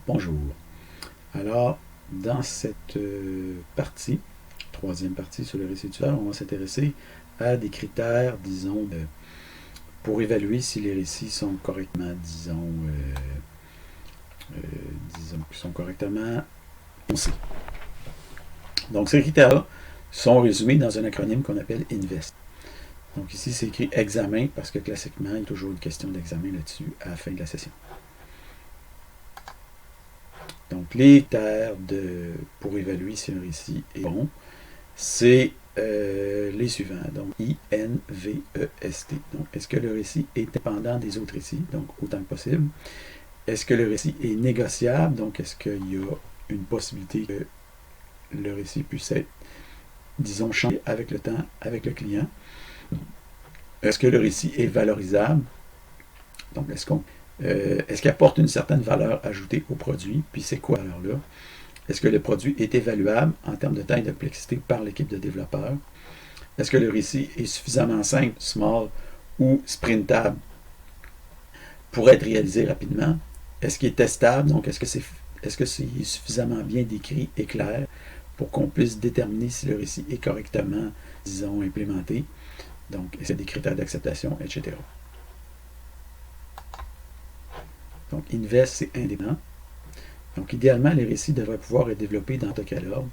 Bonjour. Alors, dans cette partie, troisième partie sur le récit du on va s'intéresser à des critères, disons, pour évaluer si les récits sont correctement, sont correctement pensés. Donc, ces critères-là sont résumés dans un acronyme qu'on appelle INVEST. Donc, ici, c'est écrit examen parce que classiquement, il y a toujours une question d'examen là-dessus à la fin de la session. Donc, les critères pour évaluer si un récit est bon, c'est les suivants. Donc, INVEST. Donc, est-ce que le récit est dépendant des autres récits? Donc, autant que possible. Est-ce que le récit est négociable? Donc, est-ce qu'il y a une possibilité que le récit puisse être, disons, changé avec le temps, avec le client? Est-ce que le récit est valorisable? Donc, est-ce qu'il apporte une certaine valeur ajoutée au produit? Puis, c'est quoi alors là? Est-ce que le produit est évaluable en termes de taille et de complexité par l'équipe de développeurs? Est-ce que le récit est suffisamment simple, small ou sprintable pour être réalisé rapidement? Est-ce qu'il est testable? Donc, est-ce que c'est suffisamment bien décrit et clair pour qu'on puisse déterminer si le récit est correctement, disons, implémenté? Donc, est-ce qu'il y a des critères d'acceptation, etc. Donc, Invest, c'est indépendant. Donc, idéalement, les récits devraient pouvoir être développés dans quel ordre.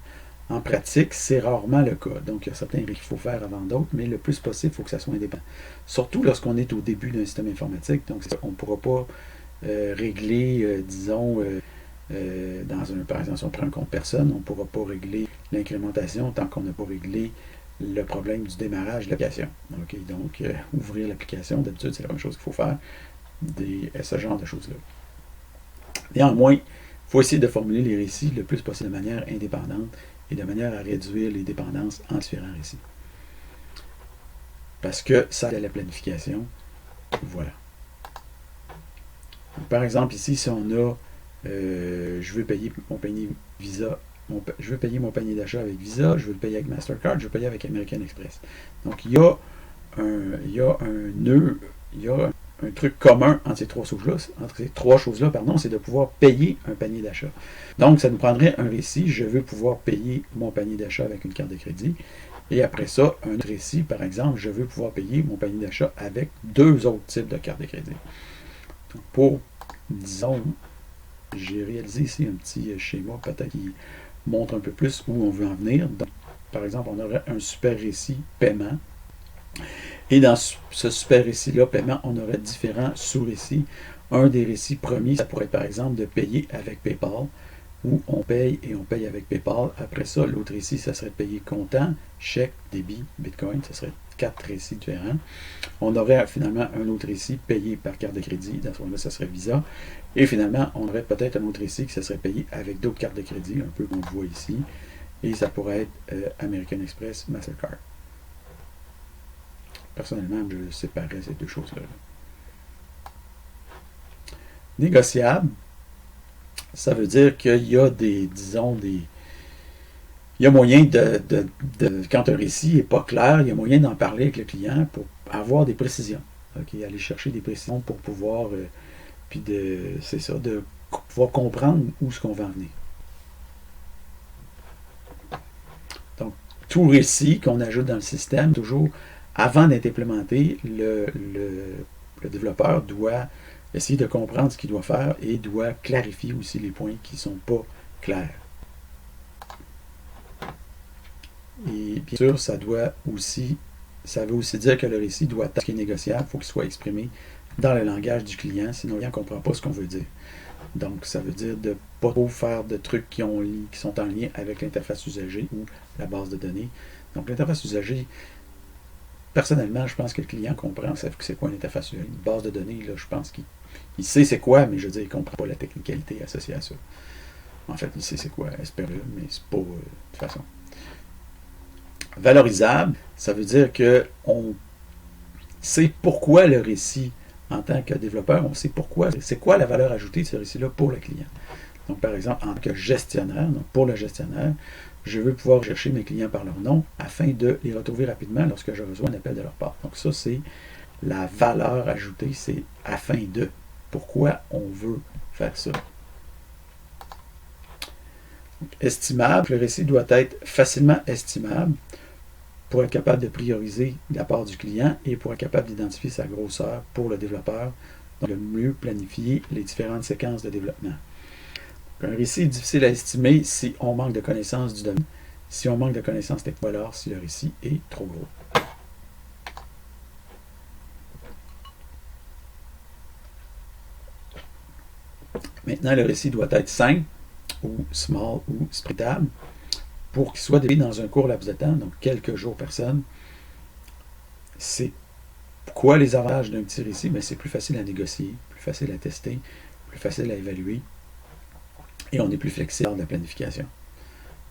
En pratique, c'est rarement le cas. Donc, il y a certains qu'il faut faire avant d'autres, mais le plus possible, il faut que ça soit indépendant. Surtout lorsqu'on est au début d'un système informatique. Donc, on ne pourra pas régler, par exemple, si on prend un compte personne, on ne pourra pas régler l'incrémentation tant qu'on n'a pas réglé le problème du démarrage de l'application. Okay? Donc, ouvrir l'application, d'habitude, c'est la même chose qu'il faut faire, ce genre de choses-là. Néanmoins, il faut essayer de formuler les récits le plus possible de manière indépendante et de manière à réduire les dépendances entre différents récits. Parce que ça aide à la planification. Voilà. Donc, par exemple, ici, si on a je veux payer mon panier Visa, je veux payer mon panier d'achat avec Visa, je veux le payer avec Mastercard, je veux payer avec American Express. Donc, il y a un truc commun entre ces trois choses-là, c'est de pouvoir payer un panier d'achat. Donc, ça nous prendrait un récit, je veux pouvoir payer mon panier d'achat avec une carte de crédit. Et après ça, un autre récit, par exemple, je veux pouvoir payer mon panier d'achat avec deux autres types de cartes de crédit. Donc, pour, disons, j'ai réalisé ici un petit schéma peut-être qui montre un peu plus où on veut en venir. Donc, par exemple, on aurait un super récit paiement. Et dans ce super récit-là, paiement, on aurait différents sous-récits. Un des récits premiers, ça pourrait être par exemple de payer avec PayPal, où on paye et on paye avec PayPal. Après ça, l'autre récit, ça serait de payer comptant, chèque, débit, Bitcoin. Ça serait 4 récits différents. On aurait finalement un autre récit payé par carte de crédit. Dans ce moment-là, ça serait Visa. Et finalement, on aurait peut-être un autre récit qui ça serait payé avec d'autres cartes de crédit, un peu comme on le voit ici. Et ça pourrait être American Express, Mastercard. Personnellement, je séparerais ces deux choses-là. Négociable, ça veut dire qu'il y a il y a moyen quand un récit n'est pas clair, il y a moyen d'en parler avec le client pour avoir des précisions. Okay? Aller chercher des précisions pour pouvoir, de pouvoir comprendre où est-ce qu'on va en venir. Donc, tout récit qu'on ajoute dans le système, toujours, avant d'être implémenté, le développeur doit essayer de comprendre ce qu'il doit faire et doit clarifier aussi les points qui ne sont pas clairs. Et bien sûr, ça veut aussi dire que le récit doit être ce qui est négociable, il faut qu'il soit exprimé dans le langage du client, sinon le client ne comprend pas ce qu'on veut dire. Donc, ça veut dire de ne pas trop faire de trucs qui sont en lien avec l'interface usagée ou la base de données. Donc, l'interface usagée, personnellement, je pense que le client comprend c'est quoi une interface usagée. Une base de données, là, je pense qu'il sait c'est quoi, mais je veux dire, il ne comprend pas la technicalité associée à ça. En fait, il sait c'est quoi, espère-le, mais c'est pas de toute façon. Valorisable, ça veut dire qu'on sait pourquoi le récit, en tant que développeur, on sait pourquoi, c'est quoi la valeur ajoutée de ce récit-là pour le client. Donc, par exemple, en tant que gestionnaire, donc pour le gestionnaire, je veux pouvoir chercher mes clients par leur nom afin de les retrouver rapidement lorsque je reçois un appel de leur part. Donc, ça, c'est la valeur ajoutée, c'est afin de. Pourquoi on veut faire ça. Estimable, le récit doit être facilement estimable pour être capable de prioriser de la part du client et pour être capable d'identifier sa grosseur pour le développeur, donc le mieux planifier les différentes séquences de développement. Un récit est difficile à estimer si on manque de connaissances du domaine, si on manque de connaissances techniques, alors si le récit est trop gros. Maintenant, le récit doit être simple, ou small, ou sprintable, pour qu'il soit développé dans un court laps de temps, donc quelques jours personne. C'est quoi les avantages d'un petit récit? C'est plus facile à négocier, plus facile à tester, plus facile à évaluer, et on est plus flexible dans la planification.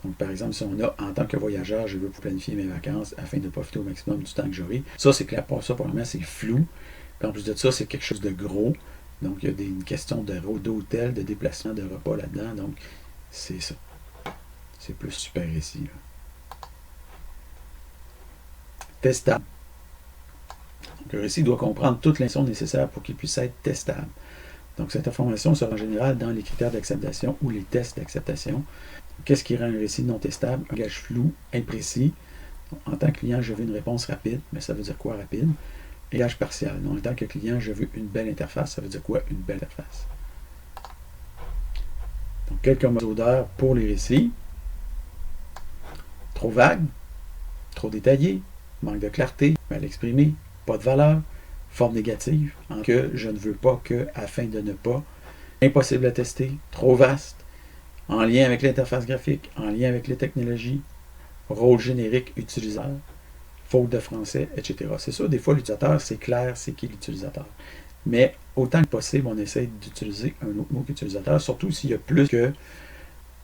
Donc, par exemple, si on a, en tant que voyageur, je veux planifier mes vacances afin de profiter au maximum du temps que j'aurai, ça, c'est clair pour ça, pour le moment, c'est flou. Puis en plus de ça, c'est quelque chose de gros. Donc, il y a une question d'hôtel, de déplacement, de repas là-dedans. Donc, c'est ça. C'est plus super récit. Testable. Donc, le récit doit comprendre toute l'information nécessaire pour qu'il puisse être testable. Donc, cette information sera en général dans les critères d'acceptation ou les tests d'acceptation. Qu'est-ce qui rend un récit non testable? Un langage flou, imprécis. En tant que client, je veux une réponse rapide. Mais ça veut dire quoi rapide? Langage partial. En tant que client, je veux une belle interface. Ça veut dire quoi une belle interface? Donc, quelques mots d'odeur pour les récits. Trop vague, trop détaillé, manque de clarté, mal exprimé, pas de valeur, forme négative, en que je ne veux pas que, afin de ne pas, impossible à tester, trop vaste, en lien avec l'interface graphique, en lien avec les technologies, rôle générique utilisateur, faute de français, etc. C'est ça, des fois l'utilisateur, c'est clair, c'est qui l'utilisateur. Mais autant que possible, on essaie d'utiliser un autre mot qu'utilisateur, surtout s'il y a plus que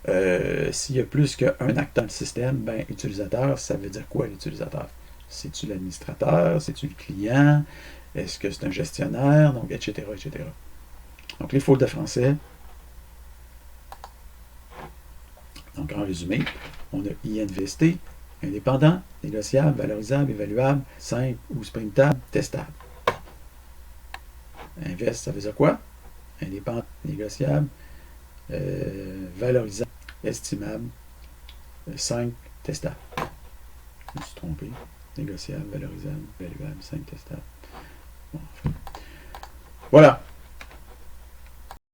qu'un acteur dans le système, ben utilisateur, ça veut dire quoi l'utilisateur? C'est-tu l'administrateur? C'est-tu le client? Est-ce que c'est un gestionnaire? Donc, etc., etc. Donc, les fautes de français. Donc, en résumé, on a INVST, indépendant, négociable, valorisable, évaluable, simple ou sprintable, testable. Invest, ça veut dire quoi? Indépendant, négociable, valorisable, estimable, simple, testable. Je me suis trompé. Négociable, valorisable, évaluable, simple, testable. Bon, enfin. Voilà.